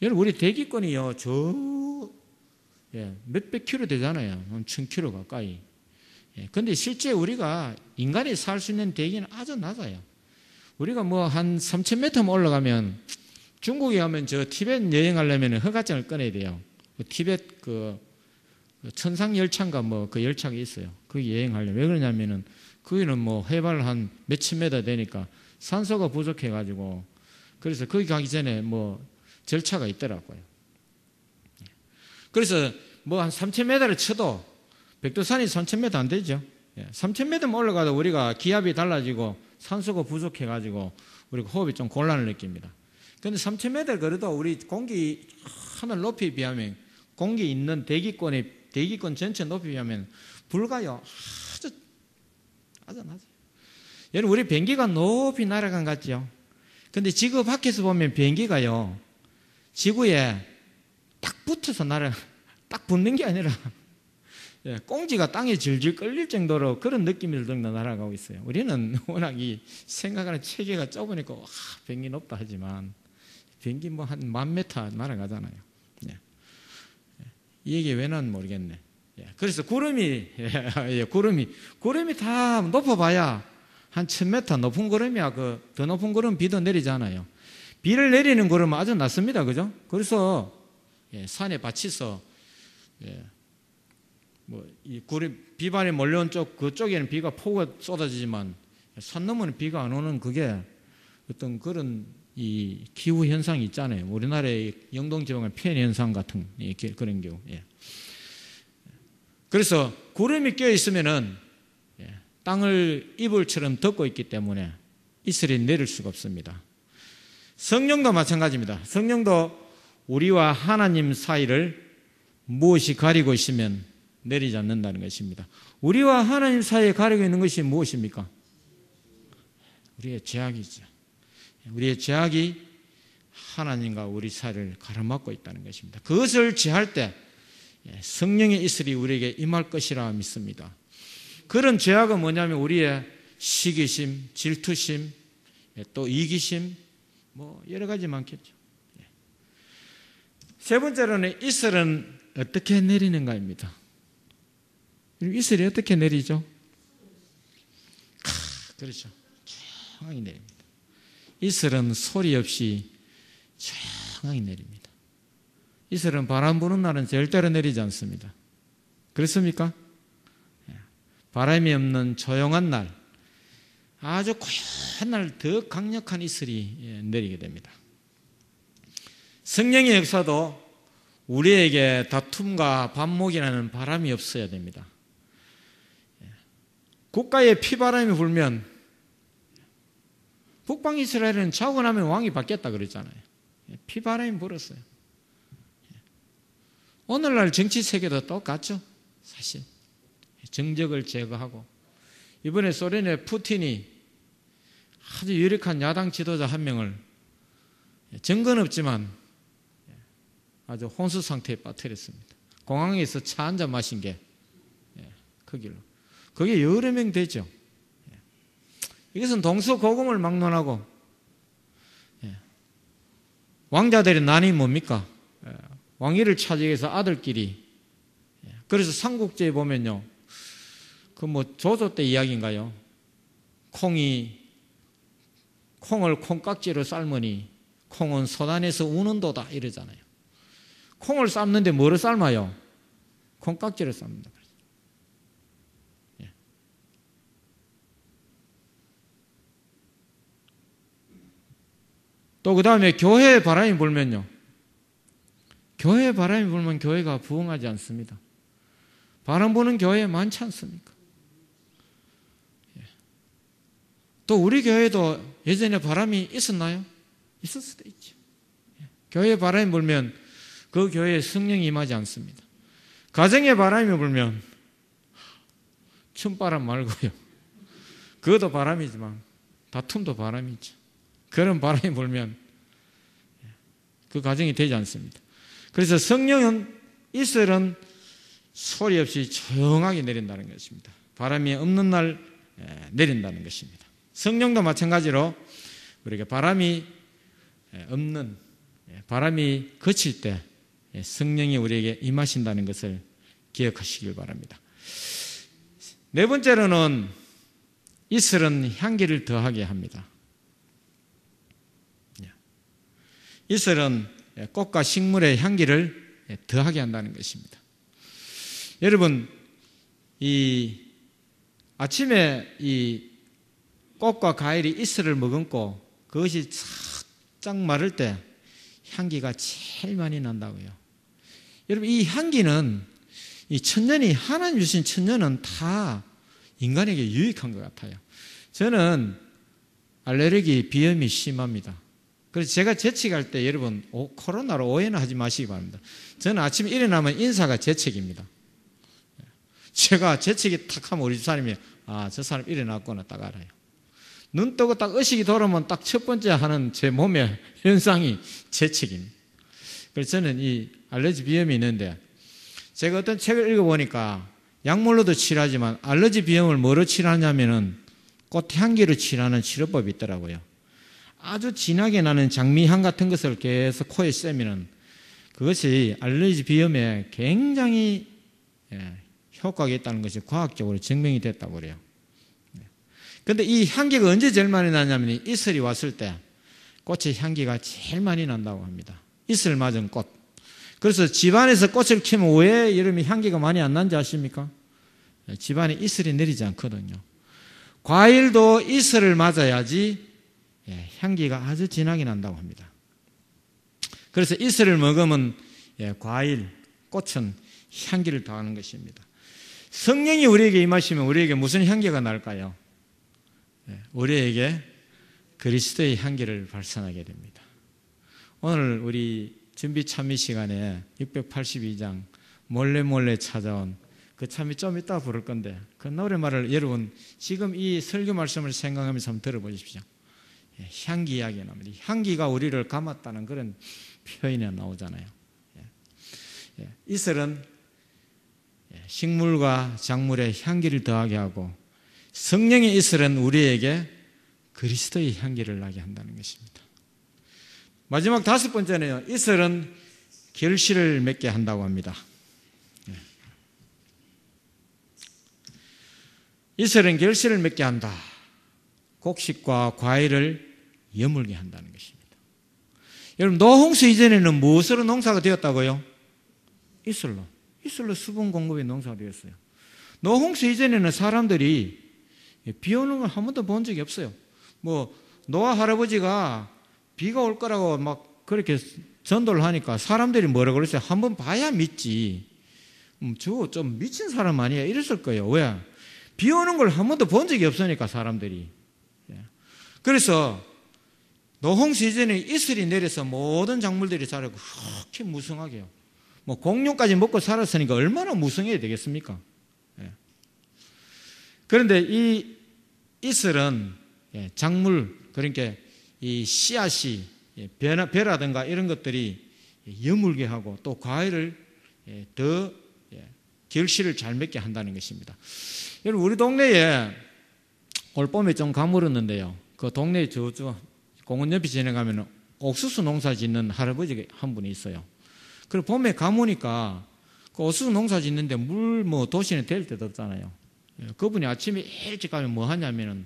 여러분, 우리 대기권이요, 몇백 킬로 되잖아요. 1000킬로 가까이. 근데 실제 우리가 인간이 살 수 있는 대기는 아주 낮아요. 우리가 뭐 한 3000m만 올라가면, 중국에 가면 저 티벳 여행하려면 허가증을 꺼내야 돼요. 그 티벳 그 천상열차인가 뭐 그 열차가 있어요. 거기 여행하려면. 왜 그러냐면은 거기는 뭐 해발 한 몇천 미터 되니까 산소가 부족해가지고, 그래서 거기 가기 전에 뭐 절차가 있더라고요. 그래서 뭐 한 3000m를 쳐도, 백두산이 3000m 안 되죠. 3000m만 올라가도 우리가 기압이 달라지고 산소가 부족해가지고 우리가 호흡이 좀 곤란을 느낍니다. 그런데 3000m 걸어도 우리 공기 하늘 높이에 비하면, 공기 있는 대기권 전체 높이에 비하면 불가요. 아주 낮아요. 여러분, 우리 비행기가 높이 날아간 것 같죠? 근데 지구 밖에서 보면 비행기가요, 지구에 딱 붙어서 딱 붙는 게 아니라 꽁지가 땅에 질질 끌릴 정도로 그런 느낌이 들 정도로 날아가고 있어요. 우리는 워낙 이 생각하는 체계가 좁으니까 비행기 높다 하지만 비행기 뭐 한 10,000m 날아가잖아요. 이 얘기 왜 나는 모르겠네. 그래서 구름이 다 높아봐야 한 1000m 높은 구름이야. 더 높은 구름 비도 내리잖아요. 비를 내리는 구름은 아주 낮습니다. 그죠? 그래서 산에 받쳐서 이 비바람이 몰려온 쪽 그쪽에는 비가 폭우가 쏟아지지만 산 너머는 비가 안 오는 그게 어떤 그런 이 기후 현상이 있잖아요. 우리나라의 영동 지방의 피해 현상 같은 그런 경우. 그래서 구름이 껴 있으면은 땅을 이불처럼 덮고 있기 때문에 이슬이 내릴 수가 없습니다. 성령도 마찬가지입니다. 성령도 우리와 하나님 사이를 무엇이 가리고 있으면 내리지 않는다는 것입니다. 우리와 하나님 사이에 가리고 있는 것이 무엇입니까? 우리의 죄악이죠. 우리의 죄악이 하나님과 우리 사이를 가로막고 있다는 것입니다. 그것을 제할 때 성령의 이슬이 우리에게 임할 것이라 믿습니다. 그런 죄악은 뭐냐면 우리의 시기심, 질투심, 또 이기심, 여러 가지 많겠죠. 세 번째로는 이슬은 어떻게 내리는가입니다. 이슬이 어떻게 내리죠? 그렇죠. 조용하게 내립니다. 이슬은 소리 없이 조용하게 내립니다. 이슬은 바람 부는 날은 절대로 내리지 않습니다. 그렇습니까? 바람이 없는 조용한 날, 아주 고요한 날 더 강력한 이슬이 내리게 됩니다. 성령의 역사도 우리에게 다툼과 반목이라는 바람이 없어야 됩니다. 국가에 피바람이 불면 북방 이스라엘은 자고 나면 왕이 바뀌었다 그랬잖아요. 피바람이 불었어요. 오늘날 정치 세계도 똑같죠. 사실 정적을 제거하고 이번에 소련의 푸틴이 아주 유력한 야당 지도자 한 명을 증거는 없지만 아주 혼수 상태에 빠뜨렸습니다. 공항에서 차 한잔 마신 게 그 길로. 그게 여러 명 되죠. 이것은 동서고금을 막론하고 왕자들의 난이 뭡니까? 왕위를 차지하기 위해서 아들끼리. 그래서 삼국지에 보면요. 조조 때 이야기인가요? 콩을 콩깍지로 삶으니 콩은 소단에서 우는도다 이러잖아요. 콩을 삶는데 뭐로 삶아요? 콩깍지로 삶는다. 또 그 다음에 교회에 바람이 불면요. 교회에 바람이 불면 교회가 부흥하지 않습니다. 바람 부는 교회 많지 않습니까? 또 우리 교회도 예전에 바람이 있었나요? 있을 수도 있죠. 교회에 바람이 불면 그 교회에 성령이 임하지 않습니다. 가정에 바람이 불면 춤바람 말고요. 그것도 바람이지만 다툼도 바람이죠. 그런 바람이 불면 그 가정이 되지 않습니다. 그래서 성령은 이슬은 소리 없이 조용하게 내린다는 것입니다. 바람이 없는 날 내린다는 것입니다. 성령도 마찬가지로 우리가 바람이 없는 바람이 그칠 때 성령이 우리에게 임하신다는 것을 기억하시길 바랍니다. 네 번째로는 이슬은 향기를 더하게 합니다. 이슬은 꽃과 식물의 향기를 더하게 한다는 것입니다. 여러분, 아침에 이 꽃과 과일이 이슬을 머금고 그것이 싹 마를 때 향기가 제일 많이 난다고요. 여러분, 이 향기는 이 천년이 하나님 주신 천년은 다 인간에게 유익한 것 같아요. 저는 알레르기 비염이 심합니다. 그래서 제가 재채기할 때 여러분 코로나로 오해는 하지 마시기 바랍니다. 저는 아침에 일어나면 인사가 재채기입니다. 제가 재채기 탁 하면 우리 집사람이 저 사람 일어났구나 딱 알아요. 눈 뜨고 딱 의식이 돌아오면 딱 첫 번째 하는 제 몸의 현상이 재채기입니다. 그래서 저는 이 알레르기 비염이 있는데 제가 어떤 책을 읽어보니까 약물로도 치료하지만 알레르기 비염을 뭐로 치료하냐면은 꽃향기로 치료하는 치료법이 있더라고요. 아주 진하게 나는 장미향 같은 것을 계속 코에 쐬면은 그것이 알레르기 비염에 굉장히 효과가 있다는 것이 과학적으로 증명이 됐다고 그래요. 그런데 이 향기가 언제 제일 많이 나냐면 이슬이 왔을 때 꽃의 향기가 제일 많이 난다고 합니다. 이슬 맞은 꽃. 그래서 집안에서 꽃을 키우면 왜 여름에 향기가 많이 안 나는지 아십니까? 집안에 이슬이 내리지 않거든요. 과일도 이슬을 맞아야지 향기가 아주 진하게 난다고 합니다. 그래서 이슬을 먹으면 과일, 꽃은 향기를 더하는 것입니다. 성령이 우리에게 임하시면 우리에게 무슨 향기가 날까요? 우리에게 그리스도의 향기를 발산하게 됩니다. 오늘 우리 준비 참미 시간에 682장 몰래 찾아온 그 참미 좀 이따 부를 건데 그 노래말을 여러분 지금 이 설교 말씀을 생각하면서 한번 들어보십시오. 향기 이야기가 나옵니다. 향기가 우리를 감았다는 그런 표현이 나오잖아요. 이슬은 식물과 작물의 향기를 더하게 하고 성령의 이슬은 우리에게 그리스도의 향기를 나게 한다는 것입니다. 마지막 5번째는요. 이슬은 결실을 맺게 한다고 합니다. 이슬은 결실을 맺게 한다. 곡식과 과일을 여물게 한다는 것입니다. 여러분 노홍수 이전에는 무엇으로 농사가 되었다고요? 이슬로 수분 공급이 농사가 되었어요. 노홍수 이전에는 사람들이 비 오는 걸 한 번도 본 적이 없어요. 노아 할아버지가 비가 올 거라고 막 그렇게 전도를 하니까 사람들이 뭐라고 그랬어요? 한번 봐야 믿지. 저거 좀 미친 사람 아니야? 이랬을 거예요. 왜? 비 오는 걸 한 번도 본 적이 없으니까 사람들이. 그래서 노홍수 이전에 이슬이 내려서 모든 작물들이 자라고 그렇게 무성하게요. 공룡까지 먹고 살았으니까 얼마나 무성해야 되겠습니까? 그런데 이 이슬은 작물, 그러니까 이 씨앗이 벼라든가 이런 것들이 여물게 하고 또 과일을 더 결실을 잘 맺게 한다는 것입니다. 여러분 우리 동네에 올 봄에 좀 가물었는데요. 그 동네 저쪽 공원 옆에 지나가면 옥수수 농사 짓는 할아버지가 한 분이 있어요. 그리고 봄에 가무니까 그 옥수수 농사 짓는데 물 도시는 될 때도 없잖아요. 그분이 아침에 일찍 가면 뭐 하냐면은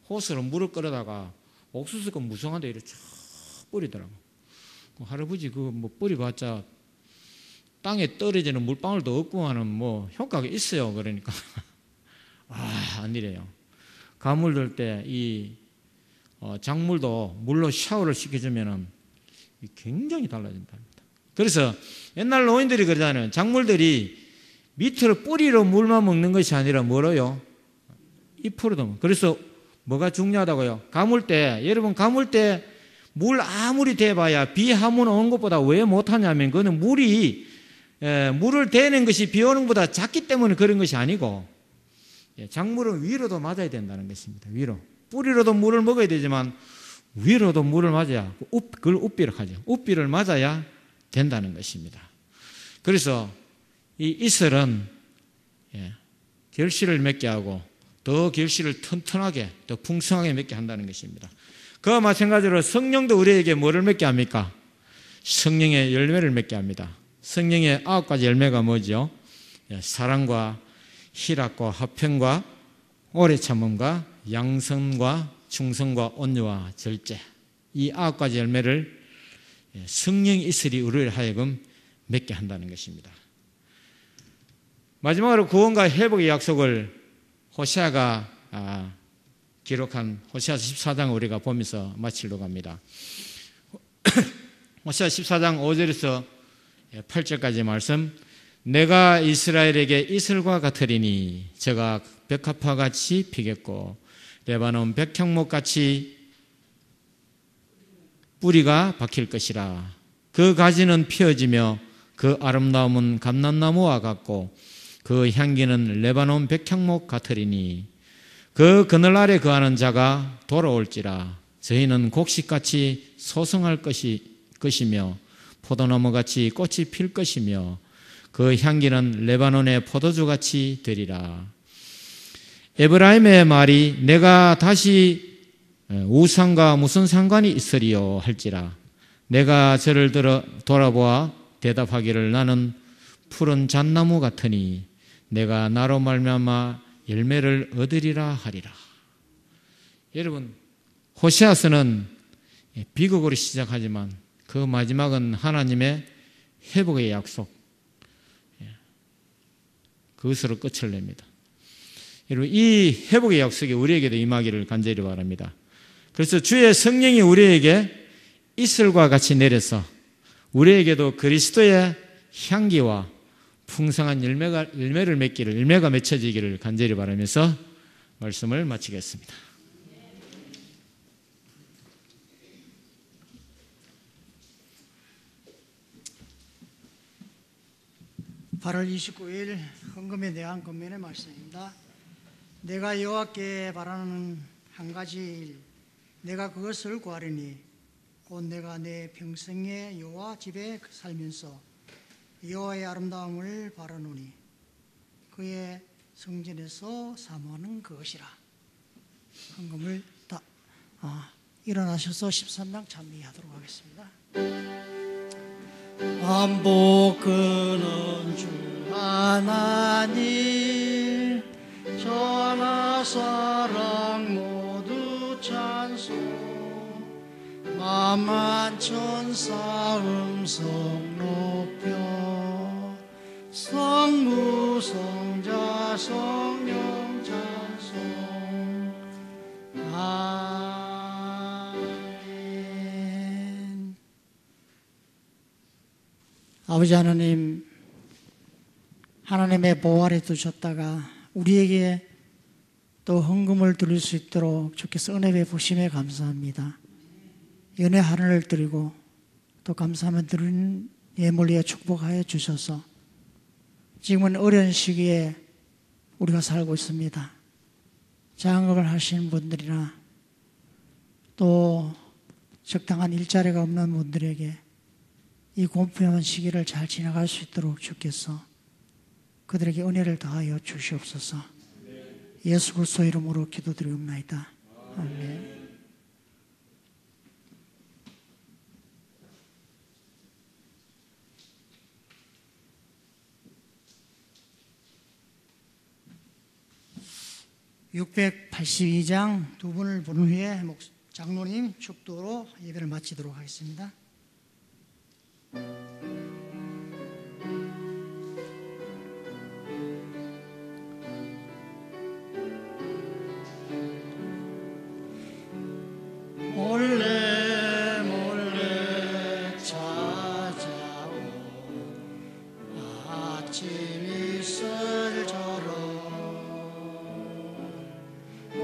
호스로 물을 끌어다가 옥수수가 무성한데 이렇게 쫙 뿌리더라고. 그 할아버지 뿌려봤자 땅에 떨어지는 물방울도 없고 하는 효과가 있어요. 그러니까 안 이래요. 가물 들 때 이 작물도 물로 샤워를 시켜주면은 굉장히 달라진답니다. 그래서 옛날 노인들이 그러잖아요. 작물들이 밑으로 뿌리로 물만 먹는 것이 아니라 뭐로요? 잎으로도. 그래서 뭐가 중요하다고요? 가물 때, 여러분 가물 때 물 아무리 대봐야 비 한 번 오는 것보다 왜 못하냐면 그거는 물을 대는 것이 비 오는 것보다 작기 때문에 그런 것이 아니고 작물은 위로도 맞아야 된다는 것입니다. 위로. 뿌리로도 물을 먹어야 되지만 위로도 물을 맞아야 그걸 웁비를 하죠. 웁비를 맞아야 된다는 것입니다. 그래서 이 이슬은 결실을 맺게 하고 더 결실을 튼튼하게 더 풍성하게 맺게 한다는 것입니다. 그와 마찬가지로 성령도 우리에게 뭐를 맺게 합니까? 성령의 열매를 맺게 합니다. 성령의 9가지 열매가 뭐죠? 사랑과 희락과 화평과 오래 참음과 양선과 충성과 온유와 절제, 이 9가지 열매를 성령 이슬이 우리를 하여금 맺게 한다는 것입니다. 마지막으로 구원과 회복의 약속을 호세아가 기록한 호세아 14장을 우리가 보면서 마치려고 합니다. 호세아 14장 5절에서 8절까지 말씀. 내가 이스라엘에게 이슬과 같으리니 저가 백합화같이 피겠고 레바논 백향목같이 뿌리가 박힐 것이라. 그 가지는 피어지며 그 아름다움은 감람나무와 같고 그 향기는 레바논 백향목 같으리니 그 그늘 아래 거하는 자가 돌아올지라. 저희는 곡식같이 소성할 것이며 포도나무같이 꽃이 필 것이며 그 향기는 레바논의 포도주같이 되리라. 에브라임의 말이 내가 다시 우상과 무슨 상관이 있으리요 할지라. 내가 저를 돌아보아 대답하기를 나는 푸른 잣나무 같으니 내가 나로 말미암아 열매를 얻으리라 하리라. 여러분 호세아서는 비극으로 시작하지만 그 마지막은 하나님의 회복의 약속, 그것으로 끝을 냅니다. 여러분, 이 회복의 약속이 우리에게도 임하기를 간절히 바랍니다. 그래서 주의 성령이 우리에게 이슬과 같이 내려서 우리에게도 그리스도의 향기와 풍성한 열매를 맺기를, 열매가 맺혀지기를 간절히 바라면서 말씀을 마치겠습니다. (8월 29일) 헌금에 대한 권면의 말씀입니다. 내가 여호와께 바라는 한 가지 일, 내가 그것을 구하리니 곧 내가 내 평생에 여호와 집에 살면서 여호와의 아름다움을 바라노니 그의 성전에서 사모하는 그것이라. 헌금을 일어나셔서 13당 찬미하도록 하겠습니다. 반복 그는 주 하나님, 전하 사랑 모두 찬송, 만만 천사 음성 높여 성부 성자 성령 찬송. 아멘. 아버지 하나님, 하나님의 보호 아래 두셨다가 우리에게 또 헌금을 드릴 수 있도록 주께서 은혜 베푸심에 감사합니다. 연애 하늘을 드리고 또 감사하며 드리는 예물 위에 축복하여 주셔서 지금은 어려운 시기에 우리가 살고 있습니다. 장학을 하시는 분들이나 또 적당한 일자리가 없는 분들에게 이 공평한 시기를 잘 지나갈 수 있도록 주께서 그들에게 은혜를 더하여 주시옵소서. 예수 그리스도 이름으로 기도드리옵나이다. 아멘. (682장) 두 분을 부른 후에 장로님 축도로 예배를 마치도록 하겠습니다. 몰래 몰래 찾아오 아침 이슬처럼,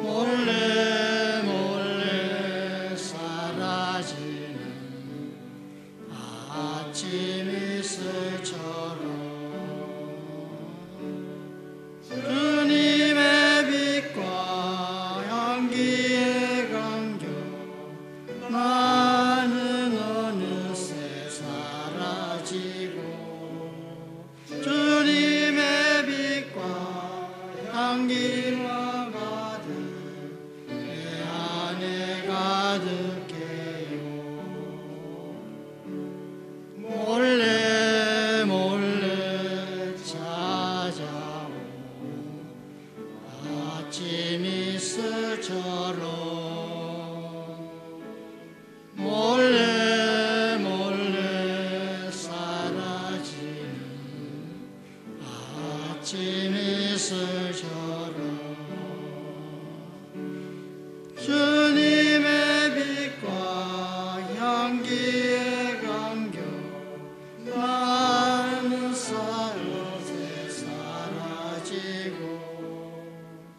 몰래 몰래 사라지는 아침 이슬처럼, 주님의 빛과 향기에 감겨 나는 어느새 사라지고, 주님의 빛과 향기와 가득 내 안에 가득해요. 몰래 몰래 찾아오 아침 이슬처럼, 몰래 몰래 사라지는 아침 이슬처럼, 주님의 빛과 향기에 감겨 나는 어느새 사라지고,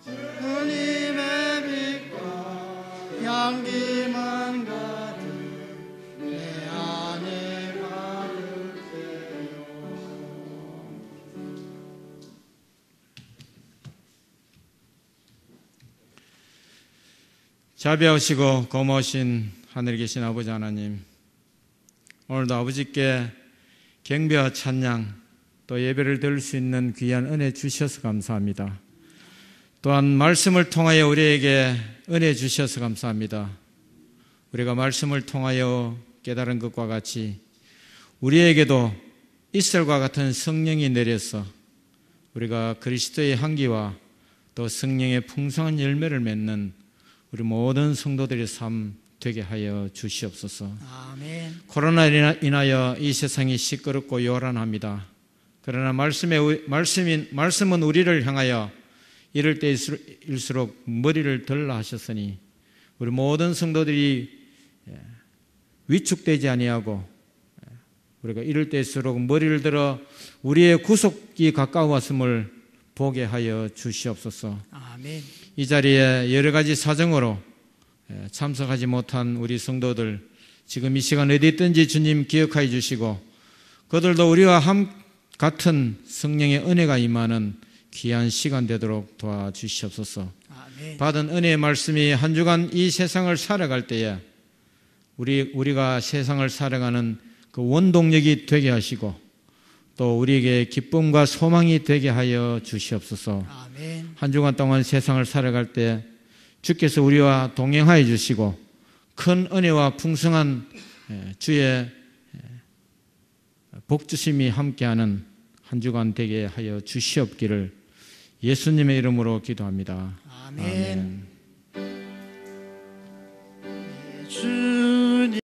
주님의 빛과 향기만 가득 내 안에 가득해요. 자비하시고 고마우신 하늘에 계신 아버지 하나님, 오늘도 아버지께 경배와 찬양 또 예배를 드릴 수 있는 귀한 은혜 주셔서 감사합니다. 또한 말씀을 통하여 우리에게 은혜 주셔서 감사합니다. 우리가 말씀을 통하여 깨달은 것과 같이 우리에게도 이슬과 같은 성령이 내려서 우리가 그리스도의 향기와 또 성령의 풍성한 열매를 맺는 우리 모든 성도들의 삶 되게 하여 주시옵소서. 아멘. 코로나로 인하여 이 세상이 시끄럽고 요란합니다. 그러나 말씀은 우리를 향하여 이럴 때일수록 머리를 들라 하셨으니 우리 모든 성도들이 위축되지 아니하고 우리가 이럴 때일수록 머리를 들어 우리의 구속이 가까웠음을 보게 하여 주시옵소서. 아멘. 이 자리에 여러 가지 사정으로 참석하지 못한 우리 성도들 지금 이 시간 어디 있든지 주님 기억하여 주시고 그들도 우리와 같은 성령의 은혜가 임하는 귀한 시간 되도록 도와주시옵소서. 아멘. 받은 은혜의 말씀이 한 주간 이 세상을 살아갈 때에 우리가 세상을 살아가는 그 원동력이 되게 하시고 또 우리에게 기쁨과 소망이 되게 하여 주시옵소서. 아멘. 한 주간 동안 세상을 살아갈 때 주께서 우리와 동행하여 주시고 큰 은혜와 풍성한 주의 복주심이 함께하는 한 주간 되게 하여 주시옵기를 예수님의 이름으로 기도합니다. 아멘. 아멘.